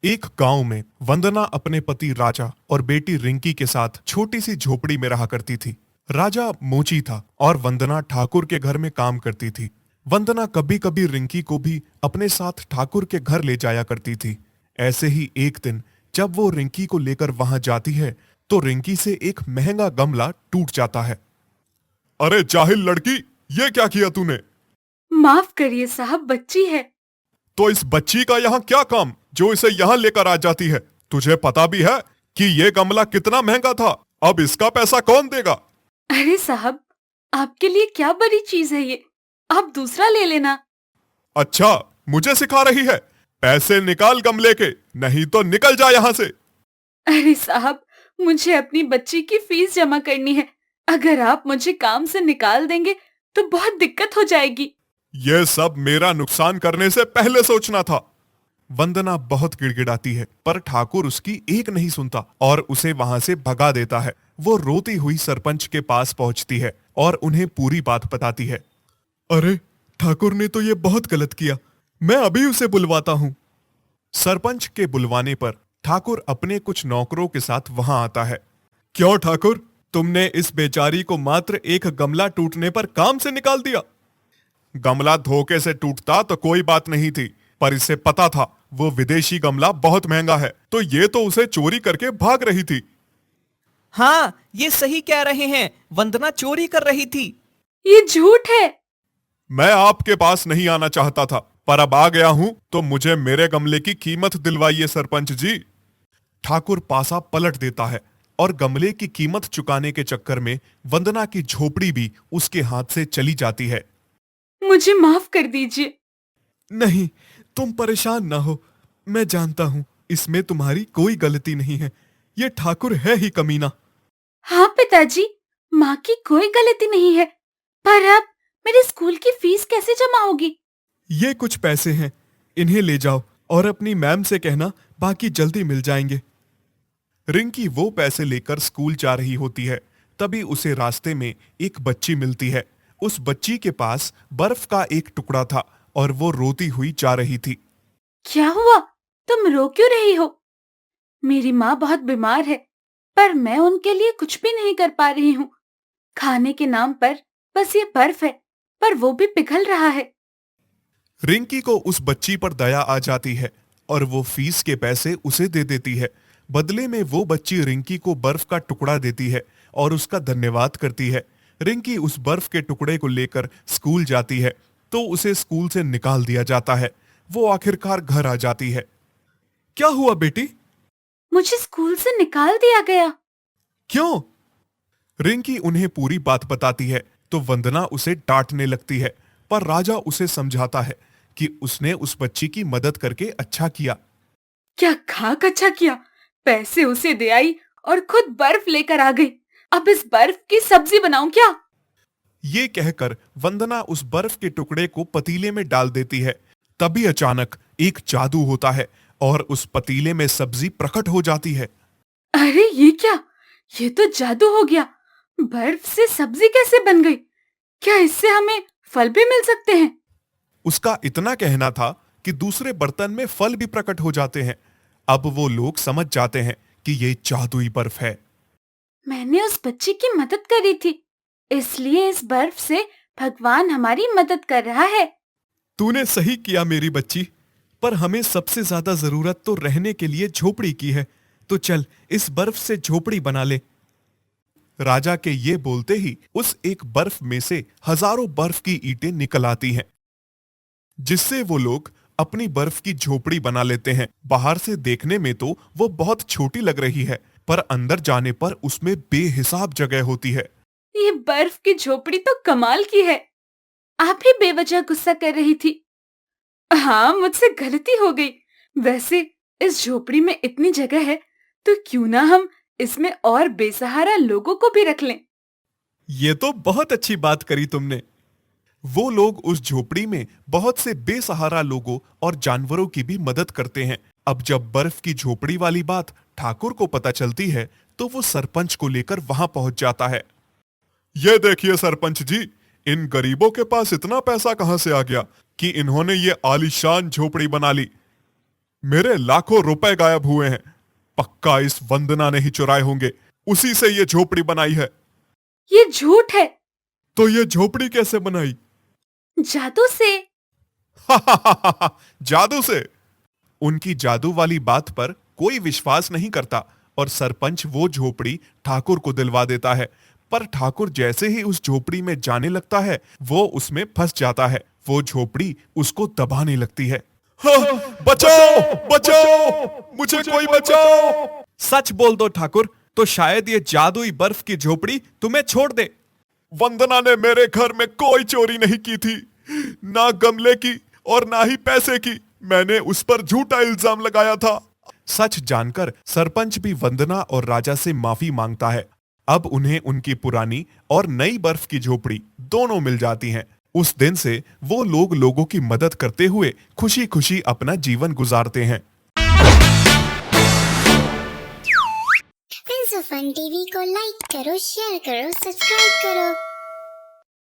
एक गांव में वंदना अपने पति राजा और बेटी रिंकी के साथ छोटी सी झोपड़ी में रहा करती थी। राजा मोची था और वंदना ठाकुर के घर में काम करती थी। वंदना कभी कभी रिंकी को भी अपने साथ ठाकुर के घर ले जाया करती थी। ऐसे ही एक दिन जब वो रिंकी को लेकर वहां जाती है तो रिंकी से एक महंगा गमला टूट जाता है। अरे जाहिल लड़की, ये क्या किया तूने? माफ करिए साहब, बच्ची है। तो इस बच्ची का यहाँ क्या काम जो इसे यहाँ लेकर आ जाती है? तुझे पता भी है कि ये गमला कितना महंगा था? अब इसका पैसा कौन देगा? अरे साहब, आपके लिए क्या बड़ी चीज है ये, आप दूसरा ले लेना। अच्छा, मुझे सिखा रही है? पैसे निकाल गमले के, नहीं तो निकल जा यहाँ से। अरे साहब, मुझे अपनी बच्ची की फीस जमा करनी है। अगर आप मुझे काम से निकाल देंगे तो बहुत दिक्कत हो जाएगी। ये सब मेरा नुकसान करने से पहले सोचना था। वंदना बहुत गिड़गिड़ाती है पर ठाकुर उसकी एक नहीं सुनता और उसे वहां से भगा देता है। वो रोती हुई सरपंच के पास पहुंचती है और उन्हें पूरी बात बताती है। अरे, ठाकुर ने तो ये बहुत गलत किया, मैं अभी उसे बुलवाता हूँ। सरपंच के बुलवाने पर ठाकुर अपने कुछ नौकरों के साथ वहां आता है। क्यों ठाकुर, तुमने इस बेचारी को मात्र एक गमला टूटने पर काम से निकाल दिया? गमला धोखे से टूटता तो कोई बात नहीं थी, पर इसे पता था वो विदेशी गमला बहुत महंगा है, तो ये तो उसे चोरी करके भाग रही थी। हाँ, ये सही कह रहे हैं, वंदना चोरी कर रही थी। ये झूठ है। मैं आपके पास नहीं आना चाहता था, पर अब आ गया हूं तो मुझे मेरे गमले की कीमत दिलवाइए सरपंच जी। ठाकुर पासा पलट देता है और गमले की कीमत चुकाने के चक्कर में वंदना की झोपड़ी भी उसके हाथ से चली जाती है। मुझे माफ कर दीजिए। नहीं, तुम परेशान ना हो, मैं जानता हूं इसमें तुम्हारी कोई गलती नहीं है। ये ठाकुर है ही कमीना। हाँ पिताजी, माँ की कोई गलती नहीं है, पर अब मेरे स्कूल की फीस कैसे जमा होगी? ये कुछ पैसे हैं, इन्हें ले जाओ और अपनी मैम से कहना बाकी जल्दी मिल जाएंगे। रिंकी वो पैसे लेकर स्कूल जा रही होती है, तभी उसे रास्ते में एक बच्ची मिलती है। उस बच्ची के पास बर्फ का एक टुकड़ा था और वो रोती हुई जा रही थी। क्या हुआ? तुम रो क्यों रही हो? मेरी माँ बहुत बीमार है, पर मैं उनके लिए कुछ भी नहीं कर पा रही हूँ। खाने के नाम पर बस ये बर्फ है, पर वो भी पिघल रहा है। रिंकी को उस बच्ची पर दया आ जाती है और वो फीस के पैसे उसे दे देती है। बदले में वो बच्ची रिंकी को बर्फ का टुकड़ा देती है और उसका धन्यवाद करती है। रिंकी उस बर्फ के टुकड़े को लेकर स्कूल जाती है तो उसे स्कूल से निकाल दिया जाता है। वो आखिरकार घर आ जाती है। क्या हुआ बेटी? मुझे स्कूल से निकाल दिया गया। क्यों? रिंकी उन्हें पूरी बात बताती है तो वंदना उसे डांटने लगती है, पर राजा उसे समझाता है कि उसने उस बच्ची की मदद करके अच्छा किया। क्या खाक अच्छा किया? पैसे उसे दे आई और खुद बर्फ लेकर आ गई। अब इस बर्फ की सब्जी बनाऊं क्या? ये कहकर वंदना उस बर्फ के टुकड़े को पतीले में डाल देती है। तभी अचानक एक जादू होता है और उस पतीले में सब्जी प्रकट हो जाती है। अरे ये क्या? ये तो जादू हो गया। बर्फ से सब्जी कैसे बन गई? क्या इससे हमें फल भी मिल सकते हैं? उसका इतना कहना था कि दूसरे बर्तन में फल भी प्रकट हो जाते हैं। अब वो लोग समझ जाते हैं कि ये जादुई बर्फ है। मैंने उस बच्ची की मदद करी थी, इसलिए इस बर्फ से भगवान हमारी मदद कर रहा है। तूने सही किया मेरी बच्ची, पर हमें सबसे ज्यादा जरूरत तो रहने के लिए झोपड़ी की है, तो चल इस बर्फ से झोपड़ी बना ले। राजा के ये बोलते ही उस एक बर्फ में से हजारों बर्फ की ईंटें निकल आती हैं, जिससे वो लोग अपनी बर्फ की झोपड़ी बना लेते हैं। बाहर से देखने में तो वो बहुत छोटी लग रही है, पर अंदर जाने पर उसमें बेहिसाब जगह होती है। ये बर्फ की झोपड़ी तो कमाल की है। आप ही बेवजह गुस्सा कर रही थी। हाँ, मुझसे गलती हो गई। वैसे इस झोपड़ी में इतनी जगह है, तो क्यों ना हम इसमें और बेसहारा लोगों को भी रख लें। ये तो बहुत अच्छी बात करी तुमने। वो लोग उस झोपड़ी में बहुत से बेसहारा लोगों और जानवरों की भी मदद करते हैं। अब जब बर्फ की झोपड़ी वाली बात ठाकुर को पता चलती है तो वो सरपंच को लेकर वहां पहुंच जाता है। ये देखिए सरपंच जी, इन गरीबों के पास इतना पैसा कहां से आ गया? कि इन्होंने ये आलीशान झोपड़ी बना ली। मेरे लाखों रुपए गायब हुए हैं। पक्का इस वंदना ने ही चुराए होंगे, उसी से ये झोपड़ी बनाई है। ये झूठ है। तो ये झोपड़ी कैसे बनाई? जादू से। जादू से? उनकी जादू वाली बात पर कोई विश्वास नहीं करता और सरपंच वो झोपड़ी ठाकुर को दिलवा देता है। पर ठाकुर जैसे ही उस झोपड़ी में जाने लगता है, वो उसमें फंस जाता है। वो झोपड़ी उसको दबाने लगती है। हाँ, बचाओ बचाओ, मुझे कोई बचाओ। सच बोल दो ठाकुर, तो शायद ये जादुई बर्फ की झोपड़ी तुम्हें छोड़ दे। वंदना ने मेरे घर में कोई चोरी नहीं की थी, ना गमले की और ना ही पैसे की। मैंने उस पर झूठा इल्जाम लगाया था। सच जानकर सरपंच भी वंदना और राजा से माफी मांगता है। अब उन्हें उनकी पुरानी और नई बर्फ की झोपड़ी दोनों मिल जाती हैं। उस दिन से वो लोगों की मदद करते हुए खुशी खुशी अपना जीवन गुजारते हैं। फ्रेंड्स ऑफ फन टीवी को लाइक करो, शेयर करो, सब्सक्राइब करो।